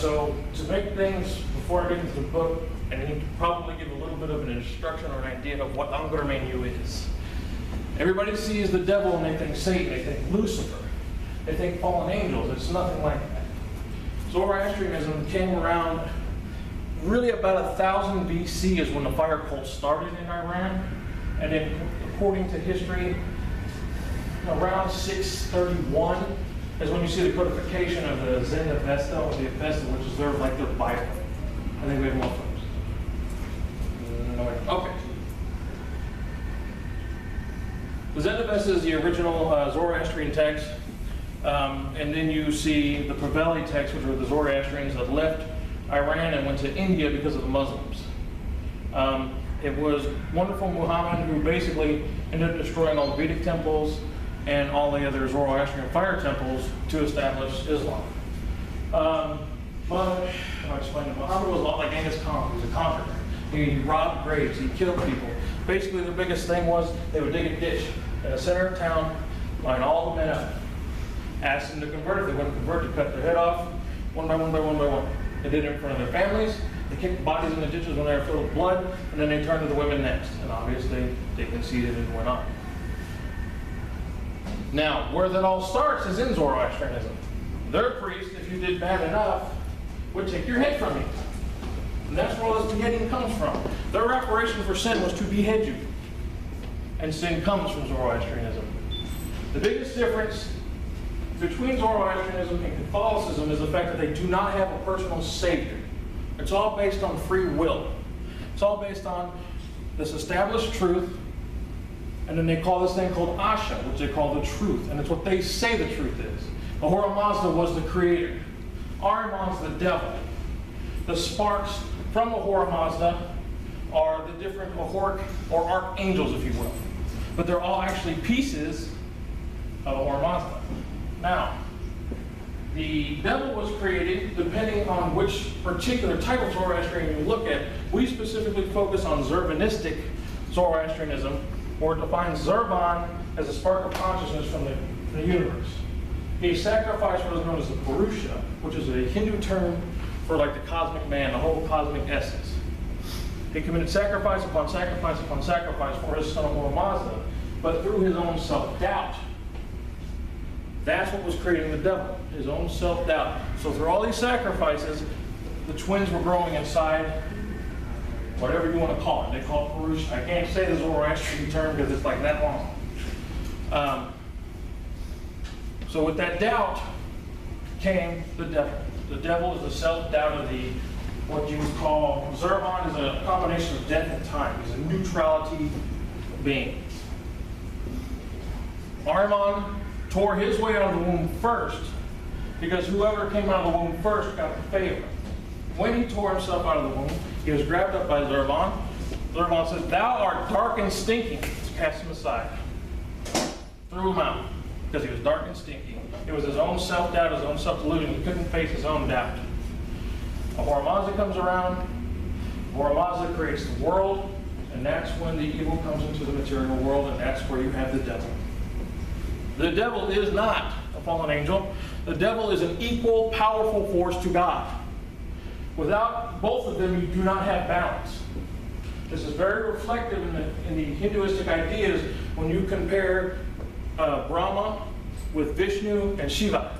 So to make things, before I get into the book, I need to probably give a little bit of an instruction or an idea of what Angra Mainyu is. Everybody sees the devil and they think Satan, they think Lucifer, they think fallen angels. It's nothing like that. Zoroastrianism came around really about 1000 BC is when the fire cult started in Iran. And then according to history, around 631 is when you see the codification of the Zend Avesta, or the Avesta, which is their Bible. I think we have more photos. No, okay. The Zend Avesta is the original Zoroastrian text. And then you see the Pahlavi text, which were the Zoroastrians that left Iran and went to India because of the Muslims. It was wonderful Muhammad who basically ended up destroying all the Vedic temples and all the other Zoroastrian fire temples to establish Islam. But I'll explain it. Muhammad was a lot like Genghis Khan. He was a conqueror. He robbed graves. He killed people. Basically, the biggest thing was they would dig a ditch in the center of town, line all the men up, ask them to convert. If they wouldn't convert, to cut their head off, one by one by one by one. They did it in front of their families. They kicked the bodies in the ditches when they were filled with blood, and then they turned to the women next. And obviously, they conceded and went on. Now, where that all starts is in Zoroastrianism. Their priest, if you did bad enough, would take your head from you. And that's where all this beheading comes from. Their reparation for sin was to behead you. And sin comes from Zoroastrianism. The biggest difference between Zoroastrianism and Catholicism is the fact that they do not have a personal savior. It's all based on free will. It's all based on this established truth, and then they call this thing called Asha, which they call the truth, and it's what they say the truth is. Ahura Mazda was the creator. Ahriman's the devil. The sparks from Ahura Mazda are the different Ahuric or archangels, if you will. But they're all actually pieces of Ahura Mazda. Now, the devil was created depending on which particular type of Zoroastrian you look at. We specifically focus on Zurvanistic Zoroastrianism, where it defines Zurvan as a spark of consciousness from the universe. He sacrificed what is known as the Purusha, which is a Hindu term for like the cosmic man, the whole cosmic essence. He committed sacrifice upon sacrifice upon sacrifice for his son Ahura Mazda, but through his own self-doubt. That's what was creating the devil, his own self-doubt. So through all these sacrifices, the twins were growing inside, whatever you want to call it. They call it Purusha. I can't say the Zoroastrian term because it's like that long. So with that doubt came the devil. The devil is the self-doubt of what you would call, Zurvan is a combination of death and time. He's a neutrality being. Ahriman tore his way out of the womb first, because whoever came out of the womb first got the favor. When he tore himself out of the womb, he was grabbed up by Zurvan. Zurvan says, "Thou art dark and stinking." Let's cast him aside. Threw him out, because he was dark and stinking. It was his own self-doubt, his own self-delusion. He couldn't face his own doubt. Ahura Mazda comes around. Ahura Mazda creates the world, and that's when the evil comes into the material world, and that's where you have the devil. The devil is not a fallen angel. The devil is an equal, powerful force to God. Without both of them, you do not have balance. This is very reflective in the Hinduistic ideas when you compare Brahma with Vishnu and Shiva.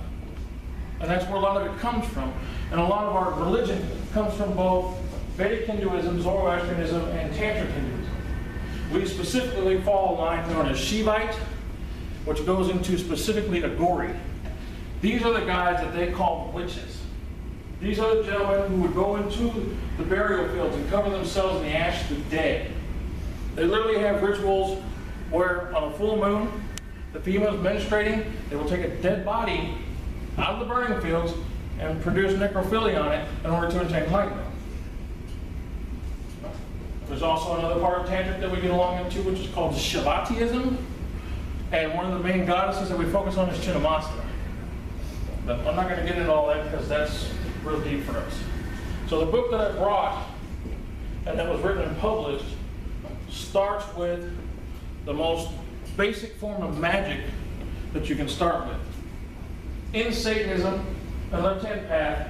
And that's where a lot of it comes from. And a lot of our religion comes from both Vedic Hinduism, Zoroastrianism, and Tantric Hinduism. We specifically fall a line known as Shivite, which goes into specifically Agori. These are the guys that they call witches. These are the gentlemen who would go into the burial fields and cover themselves in the ash of the dead. They literally have rituals where on a full moon, the females menstruating, they will take a dead body out of the burning fields and produce necrophilia on it in order to entangle them. There's also another part of Tantric that we get along into, which is called Shivatiism. And one of the main goddesses that we focus on is Chinnamasta. But I'm not going to get into all that because that's real deep for us. So the book that I brought, and that was written and published, starts with the most basic form of magic that you can start with. In Satanism, the left-hand path,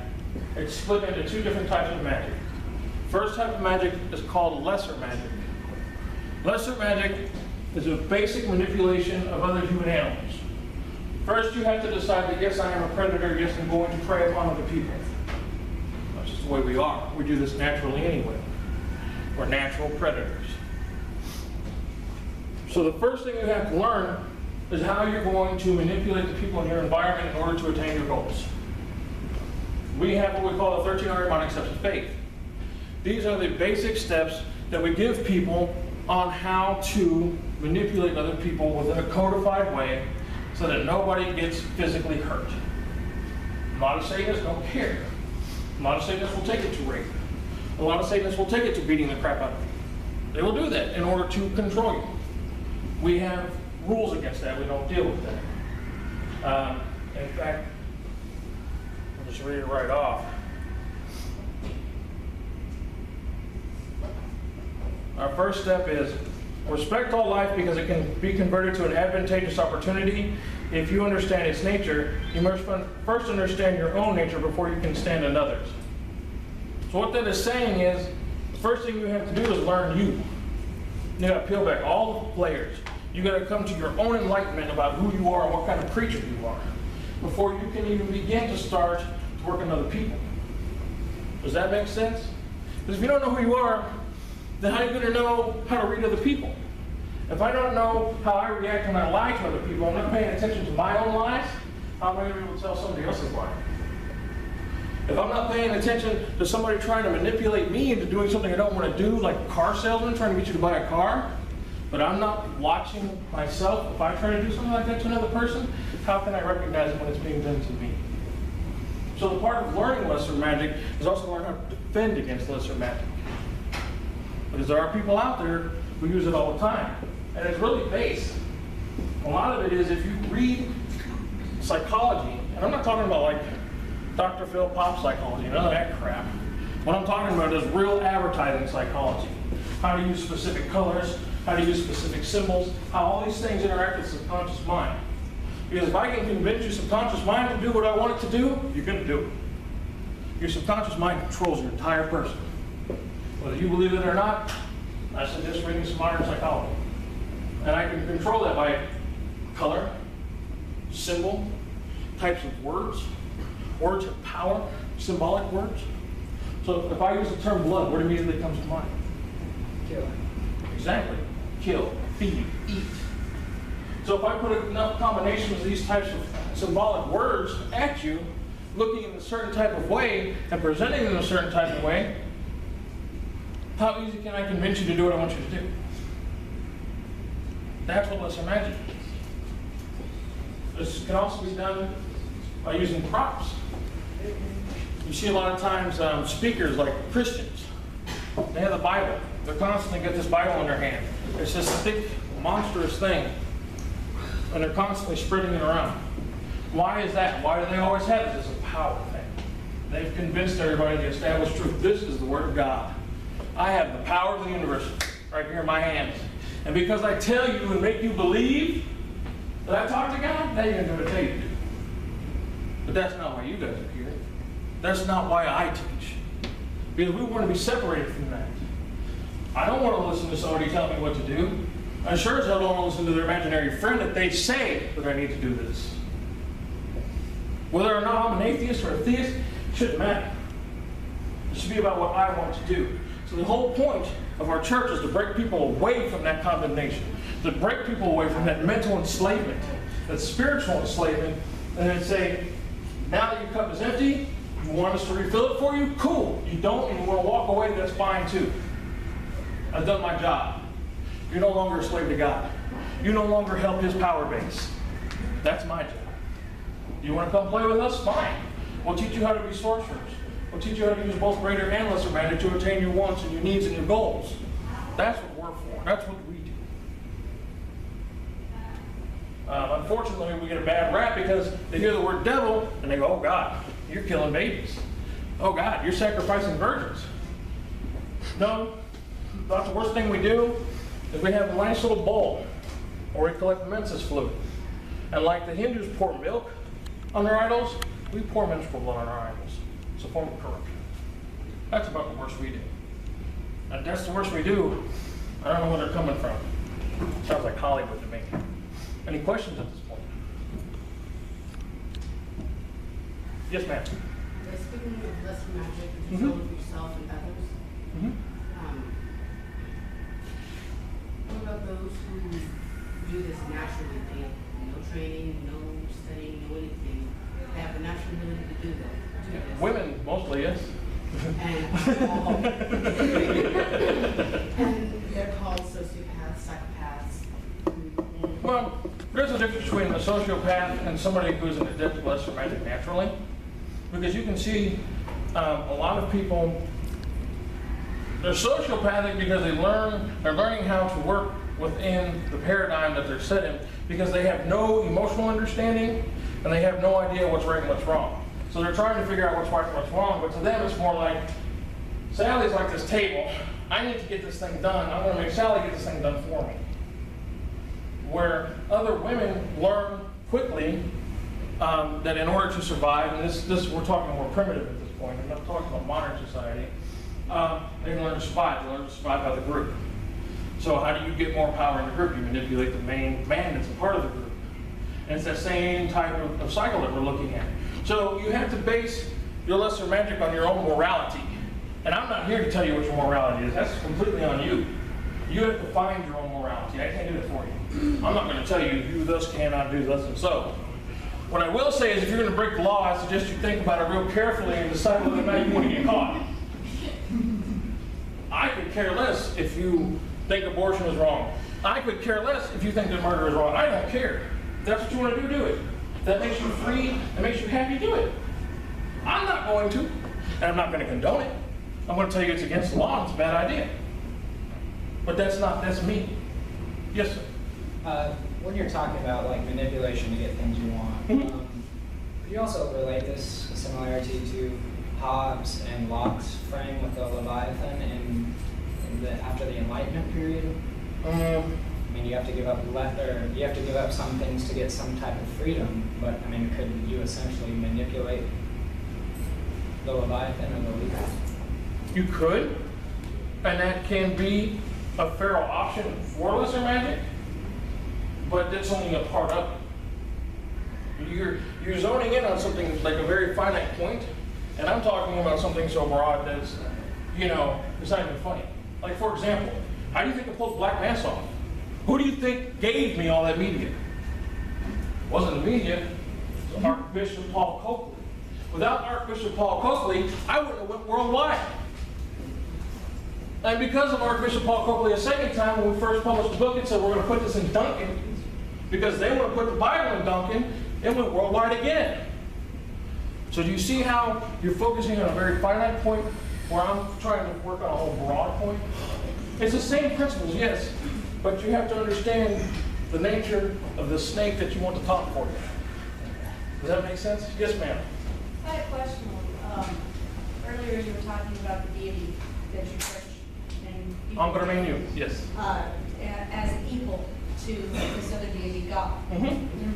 It's split into two different types of magic. First type of magic is called lesser magic. Lesser magic is a basic manipulation of other human animals. First, you have to decide that yes, I am a predator, yes, I'm going to prey upon other people. That's just the way we are. We do this naturally anyway. We're natural predators. So the first thing you have to learn is how you're going to manipulate the people in your environment in order to attain your goals. We have what we call the 13 Ahrimani steps of faith. These are the basic steps that we give people on how to manipulate other people within a codified way so that nobody gets physically hurt. A lot of Satanists don't care. A lot of Satanists will take it to rape. A lot of Satanists will take it to beating the crap out of you. They will do that in order to control you. We have rules against that. We don't deal with that. In fact, I'll just read it right off. Our first step is respect all life because it can be converted to an advantageous opportunity. If you understand its nature, you must first understand your own nature before you can stand another's. So what that is saying is, the first thing you have to do is learn you. You got to peel back all the layers. You got to come to your own enlightenment about who you are and what kind of creature you are before you can even begin to start to work on other people. Does that make sense? Because if you don't know who you are, then how are you going to know how to read other people? If I don't know how I react when I lie to other people, I'm not paying attention to my own lies, how am I going to be able to tell somebody else's lie? If I'm not paying attention to somebody trying to manipulate me into doing something I don't want to do, like a car salesman trying to get you to buy a car, but I'm not watching myself, if I try to do something like that to another person, how can I recognize it when it's being done to me? So the part of learning lesser magic is also learning how to defend against lesser magic. Because there are people out there who use it all the time. And it's really base. A lot of it is if you read psychology, and I'm not talking about like Dr. Phil Pop psychology, none of that crap. What I'm talking about is real advertising psychology. How to use specific colors, how to use specific symbols, how all these things interact with the subconscious mind. Because if I can convince your subconscious mind to do what I want it to do, you're going to do it. Your subconscious mind controls your entire person. Whether you believe it or not, I suggest reading some modern psychology. And I can control that by color, symbol, types of words. Words have power, symbolic words. So if I use the term blood, what immediately comes to mind? Kill. Exactly. Kill, feed, eat. So if I put enough combinations of these types of symbolic words at you, looking in a certain type of way and presenting them in a certain type of way, how easy can I convince you to do what I want you to do? That's what lesser magic is. This can also be done by using props. You see a lot of times speakers like Christians, they have the Bible. They're constantly got this Bible in their hand. It's this thick, monstrous thing. And they're constantly spreading it around. Why is that? Why do they always have it? It's a power thing. They've convinced everybody the established truth. This is the Word of God. I have the power of the universe right here in my hands. And because I tell you and make you believe that I talk to God, now you're going to do what I tell you to do. But that's not why you guys are here. That's not why I teach. Because we want to be separated from that. I don't want to listen to somebody telling me what to do. I sure as hell don't want to listen to their imaginary friend that they say that I need to do this. Whether or not I'm an atheist or a theist, it shouldn't matter. It should be about what I want to do. So the whole point of our church is to break people away from that condemnation, to break people away from that mental enslavement, that spiritual enslavement, and then say, now that your cup is empty, you want us to refill it for you? Cool. You don't and you want to walk away, that's fine too. I've done my job. You're no longer a slave to God. You no longer help His power base. That's my job. You want to come play with us? Fine. We'll teach you how to be sorcerers. We'll teach you how to use both greater and lesser magic to attain your wants and your needs and your goals. That's what we're for. That's what we do. Unfortunately, we get a bad rap because they hear the word devil and they go, oh God, you're killing babies. Oh God, you're sacrificing virgins. No, that's the worst thing we do is we have a nice little bowl where we collect menses fluid. And like the Hindus pour milk on their idols, we pour menstrual blood on our idols. It's a form of corruption. That's about the worst we do. And that's the worst we do. I don't know where they're coming from. Sounds like Hollywood to me. Any questions at this point? Yes, ma'am. Speaking of lesser magic, control of yourself and others, what about those who do this naturally? They have no training, no studying, no anything. They have the natural ability to do this. Women, mostly, yes. And they're called sociopaths, psychopaths. Well, there's a difference between a sociopath and somebody who's an adept to lesser magic naturally. Because you can see a lot of people, they're sociopathic because they're learning how to work within the paradigm that they're set in, because they have no emotional understanding and they have no idea what's right and what's wrong. So they're trying to figure out what's right and what's wrong, but to them it's more like, Sally's like this table. I need to get this thing done. I'm going to make Sally get this thing done for me. Where other women learn quickly that in order to survive, and this we're talking more primitive at this point, I'm not talking about modern society, they can learn to survive. They learn to survive by the group. So how do you get more power in the group? You manipulate the main man that's a part of the group. And it's that same type of cycle that we're looking at. So you have to base your lesser magic on your own morality. And I'm not here to tell you what your morality is. That's completely on you. You have to find your own morality. I can't do it for you. I'm not going to tell you, you thus cannot do thus and so. What I will say is if you're going to break the law, I suggest you think about it real carefully and decide whether or not you want to get caught. I could care less if you think abortion is wrong. I could care less if you think that murder is wrong. I don't care. If that's what you want to do, do it. If that makes you free, that makes you happy, do it. I'm not going to, and I'm not going to condone it. I'm going to tell you it's against the law and it's a bad idea. But that's me. Yes, sir. When you're talking about like manipulation to get things you want, could you also relate this similarity to Hobbes and Locke's frame with the Leviathan after the Enlightenment period? I mean, you have to give up some things to get some type of freedom. But I mean, could you essentially manipulate the Leviathan or the Leviathan? You could, and that can be a feral option for lesser magic, but that's only a part of it. You're zoning in on something like a very finite point, and I'm talking about something so broad that's, it's not even funny. Like, for example, how do you think I pulled Black Mass off? Who do you think gave me all that media? It wasn't the media, it was Archbishop Paul Coakley. Without Archbishop Paul Coakley, I wouldn't have went worldwide. And because of Archbishop Paul Coakley a second time, when we first published the book and said we're going to put this in Duncan, because they want to put the Bible in Duncan, it went worldwide again. So do you see how you're focusing on a very finite point where I'm trying to work on a whole broad point? It's the same principles, yes, but you have to understand the nature of the snake that you want to talk for you. Does that make sense? Yes, ma'am. I had a question. Earlier you were talking about the deity that you church and Angra Mainyu, yes. as equal to this other deity, God.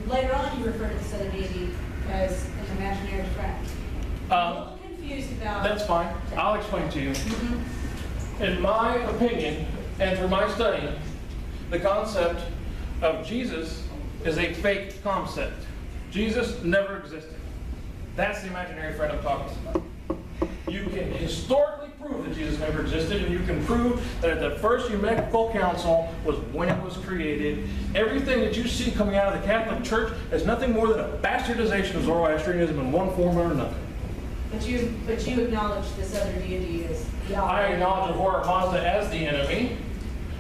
Later on you refer to this other deity as an imaginary friend. I'm a little confused about... That's fine. I'll explain to you. In my opinion, and through my study, the concept of Jesus is a fake concept. Jesus never existed. That's the imaginary friend I'm talking about. You can historically prove that Jesus never existed, and you can prove that at the first ecumenical council was when it was created. Everything that you see coming out of the Catholic Church is nothing more than a bastardization of Zoroastrianism in one form or another. But you acknowledge this other deity as Yahweh. I acknowledge Ahura Mazda as the enemy.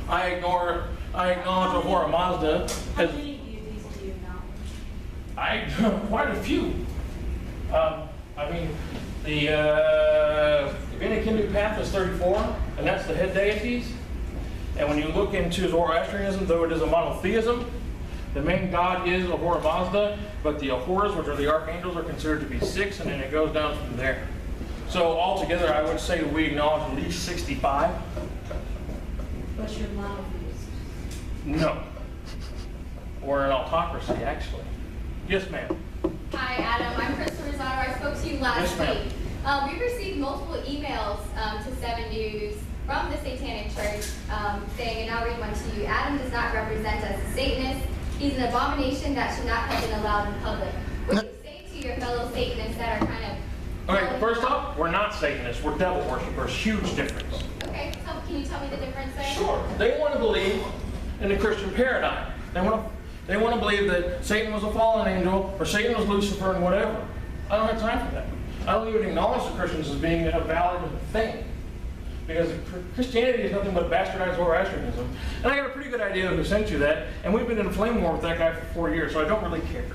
I acknowledge Ahura Mazda as... How many deities do you acknowledge? Quite a few. I mean, the Hindu path is 34, and that's the head deities. And when you look into Zoroastrianism, though it is a monotheism, the main god is Ahura Mazda, but the Ahuras, which are the archangels, are considered to be 6, and then it goes down from there. So altogether, I would say we acknowledge at least 65. But you're monotheist. No. We're an autocracy, actually. Yes, ma'am. Hi, Adam. I'm Kristen Rosado. I spoke to you last Yes, ma'am. week. We received multiple emails to 7 News from the Satanic Church saying, and I'll read one to you, Adam does not represent us as Satanists. He's an abomination that should not have been allowed in public. What do you say to your fellow Satanists that are kind of... Okay, first off, we're not Satanists. We're devil worshippers. Huge difference. Okay, so can you tell me the difference there? Sure. They want to believe in the Christian paradigm. They want to believe that Satan was a fallen angel or Satan was Lucifer and whatever. I don't have time for that. I don't even acknowledge the Christians as being a valid thing. Because Christianity is nothing but bastardized Zoroastrianism. And I got a pretty good idea who sent you that, and we've been in a flame war with that guy for 4 years, so I don't really care.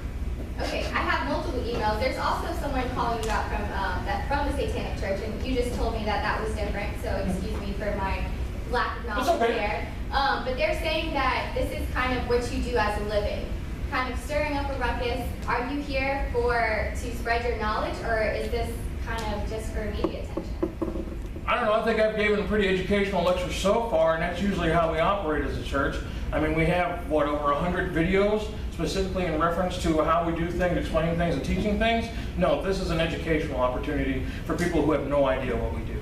Okay, I have multiple emails. There's also someone calling you out from the Satanic Church, and you just told me that that was different, so excuse me for my lack of knowledge okay. there. But they're saying that this is kind of what you do as a living, kind of stirring up a ruckus. Are you here to spread your knowledge, or is this kind of just for media attention? I don't know, I think I've given a pretty educational lecture so far, and that's usually how we operate as a church. I mean, we have, what, over 100 videos, specifically in reference to how we do things, explaining things, and teaching things. No, this is an educational opportunity for people who have no idea what we do.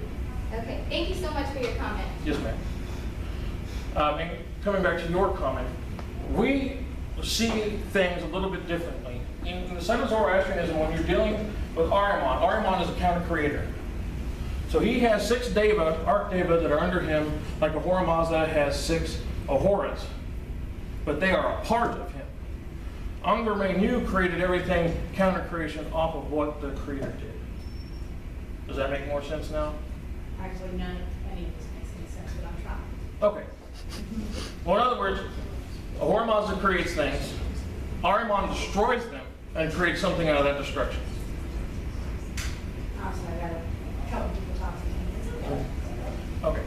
Okay, thank you so much for your comment. Yes, ma'am. And coming back to your comment, we see things a little bit differently. In the side of Zoroastrianism, when you're dealing with Ahriman is a counter-creator. So he has 6 deva, arc-deva, that are under him, like Ahura Mazda has 6 Ahuras. But they are a part of him. Angra Mainyu created everything counter-creation off of what the creator did. Does that make more sense now? Actually, none of any of this makes any sense, but I'm trying. Okay. Well, in other words, Ahura Mazda creates things, Ahriman destroys them, and creates something out of that destruction. Honestly, I got a couple people talking to me. It's okay. Okay.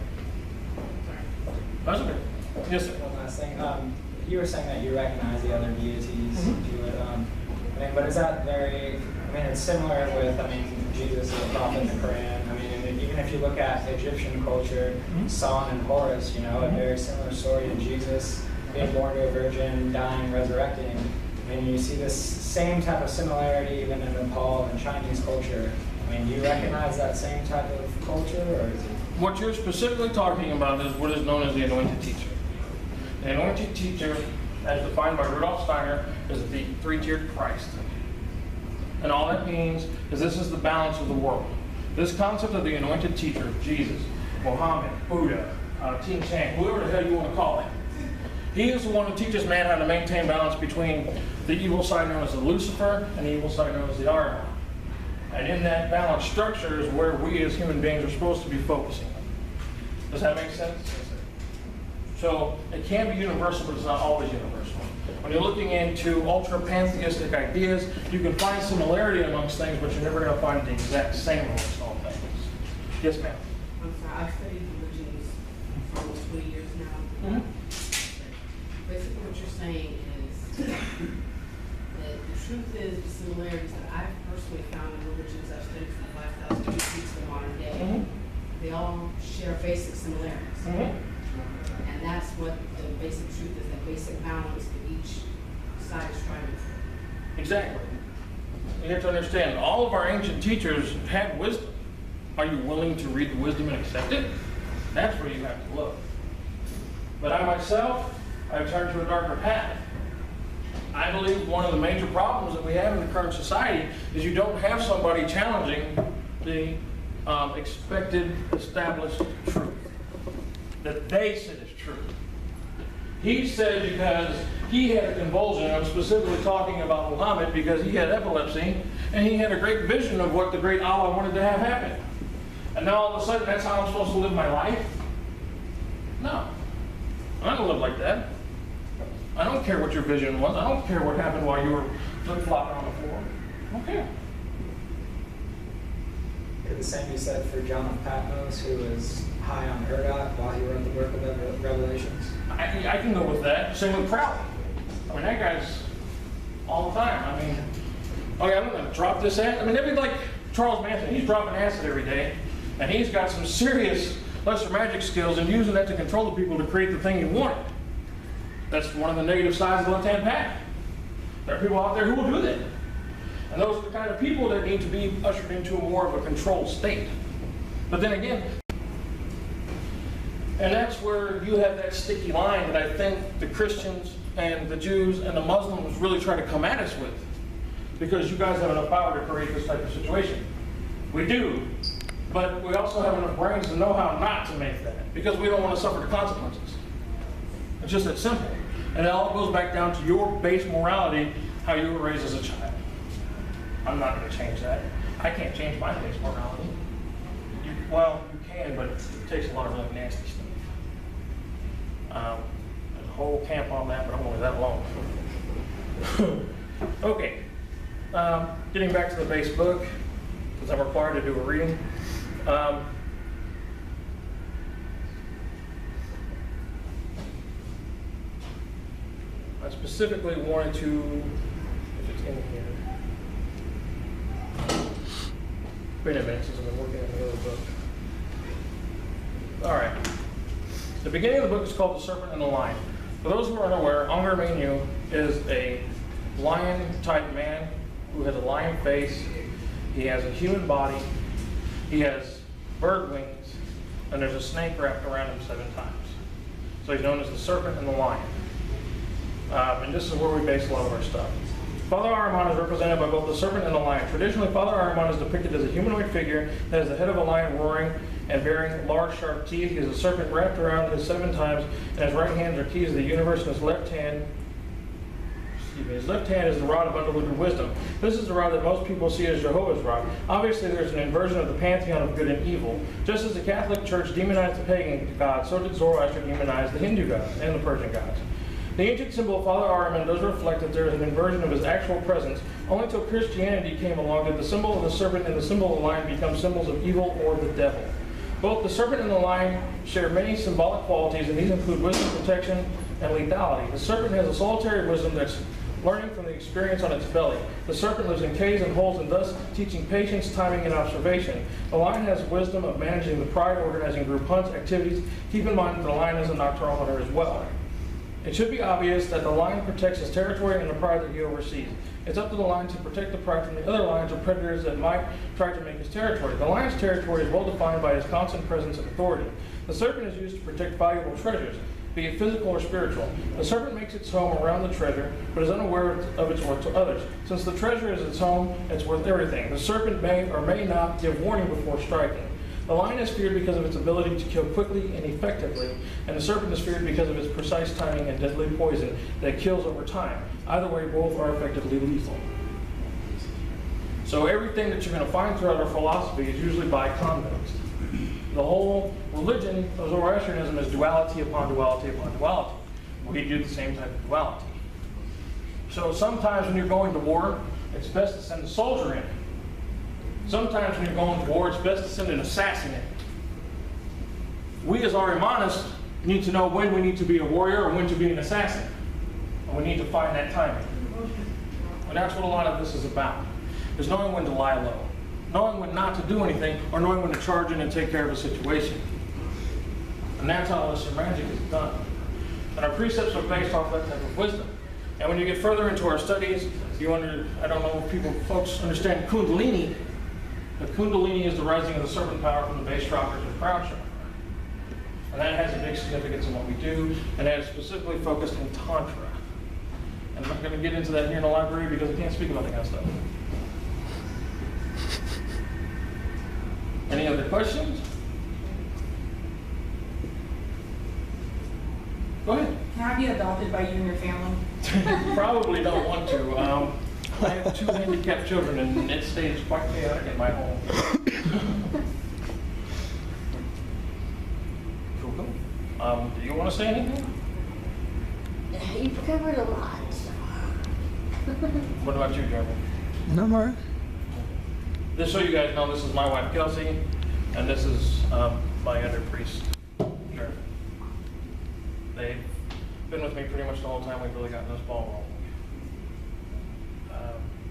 That's okay. Yes, sir. One last thing. You were saying that you recognize the other deities. Mm-hmm. Do it. But is that very? I mean, it's similar with. I mean, Jesus is a prophet in the Quran. I mean, and even if you look at Egyptian culture, Son and Horus, you know, a very similar story to Jesus being born to a virgin, dying, resurrecting. I mean, you see this same type of similarity even in Nepal and Chinese culture. I mean, do you recognize that same type of culture, or is it? What you're specifically talking about is what is known as the anointed teacher. The anointed teacher, as defined by Rudolf Steiner, is the 3-tiered Christ. And all that means is this is the balance of the world. This concept of the anointed teacher, Jesus, Muhammad, Buddha, Ting Chang, whoever the hell you want to call him, he is the one who teaches man how to maintain balance between the evil side known as the Lucifer and the evil side known as the Ahriman. And in that balanced structure is where we as human beings are supposed to be focusing on. Does that make sense? Yes, sir. So it can be universal, but it's not always universal. When you're looking into ultra-pantheistic ideas, you can find similarity amongst things, but you're never going to find the exact same amongst all things. Yes, ma'am. I'm sorry, I've studied religions for almost 20 years now. Mm-hmm. Basically what you're saying is that the truth is the similarities that I've personally found in religions I've studied from the 5,000 BC to the modern day, they all share basic similarities. And that's what the basic truth is, that basic balance that each side is striving for. Exactly. You have to understand, all of our ancient teachers had wisdom. Are you willing to read the wisdom and accept it? That's where you have to look. But I myself, I've turned to a darker path. I believe one of the major problems that we have in the current society is you don't have somebody challenging the expected, established truth that they said is true. He said because he had a convulsion, I'm specifically talking about Muhammad because he had epilepsy, and he had a great vision of what the great Allah wanted to have happen. And now all of a sudden that's how I'm supposed to live my life? No. I don't live like that. I don't care what your vision was. I don't care what happened while you were flip-flopping on the floor. I don't care. Could the same be said for John of Patmos, who was high on ergot while he wrote the book of Revelations? I can go with that. Same with Crowley. I mean, that guy's all the time. I mean, okay, I'm going to drop this acid. I mean, that'd be like Charles Manson. He's dropping acid every day, and he's got some serious lesser magic skills and using that to control the people to create the thing he wanted. That's one of the negative sides of the left-hand path. There are people out there who will do that. And those are the kind of people that need to be ushered into more of a controlled state. But then again, and that's where you have that sticky line that I think the Christians and the Jews and the Muslims really try to come at us with. Because you guys have enough power to create this type of situation. We do, but we also have enough brains to know how not to make that, because we don't want to suffer the consequences. It's just that simple. And it all goes back down to your base morality, how you were raised as a child. I'm not going to change that. I can't change my base morality. Well, you can, but it takes a lot of really nasty stuff. There's a whole camp on that, but I'm only that long. Okay. Getting back to the base book, because I'm required to do a reading. I specifically wanted to, if it's in here. Wait a minute, since I've been working on the other book. All right. The beginning of the book is called The Serpent and the Lion. For those who are unaware, Angra Mainyu is a lion-type man who has a lion face. He has a human body. He has bird wings, and there's a snake wrapped around him 7 times. So he's known as the Serpent and the Lion. And this is where we base a lot of our stuff. Father Ahrimani is represented by both the serpent and the lion. Traditionally, Father Ahrimani is depicted as a humanoid figure that has the head of a lion roaring and bearing large, sharp teeth. He has a serpent wrapped around his 7 times, and his right hands are keys of the universe, and his left hand is the rod of undiluted wisdom. This is the rod that most people see as Jehovah's rod. Obviously, there's an inversion of the pantheon of good and evil. Just as the Catholic Church demonized the pagan gods, so did Zoroaster demonize the Hindu gods and the Persian gods. The ancient symbol of Father Ahriman does reflect that there is an inversion of his actual presence. Only until Christianity came along did the symbol of the serpent and the symbol of the lion become symbols of evil or the devil. Both the serpent and the lion share many symbolic qualities, and these include wisdom, protection, and lethality. The serpent has a solitary wisdom that's learning from the experience on its belly. The serpent lives in caves and holes, and thus teaching patience, timing, and observation. The lion has wisdom of managing the pride, organizing group hunts, activities. Keep in mind that the lion is a nocturnal hunter as well. It should be obvious that the lion protects his territory and the pride that he oversees. It's up to the lion to protect the pride from the other lions or predators that might try to make his territory. The lion's territory is well defined by his constant presence and authority. The serpent is used to protect valuable treasures, be it physical or spiritual. The serpent makes its home around the treasure, but is unaware of its worth to others. Since the treasure is its home, it's worth everything. The serpent may or may not give warning before striking. The lion is feared because of its ability to kill quickly and effectively, and the serpent is feared because of its precise timing and deadly poison that kills over time. Either way, both are effectively lethal. So everything that you're going to find throughout our philosophy is usually by context. The whole religion of Zoroastrianism is duality upon duality upon duality. We do the same type of duality. So sometimes when you're going to war, it's best to send a soldier in. Sometimes when you're going to war, it's best to send an assassin in. We as Ahrimanists need to know when we need to be a warrior or when to be an assassin. And we need to find that timing. And that's what a lot of this is about. Is knowing when to lie low. Knowing when not to do anything, or knowing when to charge in and take care of a situation. And that's how this magic is done. And our precepts are based off that type of wisdom. And when you get further into our studies, I don't know if folks understand Kundalini. The Kundalini is the rising of the serpent power from the base chakra to the crown chakra. And that has a big significance in what we do, and that is specifically focused in Tantra. And I'm not going to get into that here in the library because I can't speak about that kind of stuff. Any other questions? Go ahead. Can I be adopted by you and your family? Probably don't want to. I have 2 handicapped children, and it stays quite chaotic in my home. Cool. Do you want to say anything? You've covered a lot. What about you, Jeremy? No more. Just so you guys know, this is my wife, Kelsey, and this is my under priest, Jeremy. They've been with me pretty much the whole time we've really gotten this ball rolling.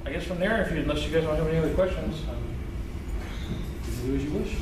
I guess from there, unless you guys don't have any other questions, you can do as you wish.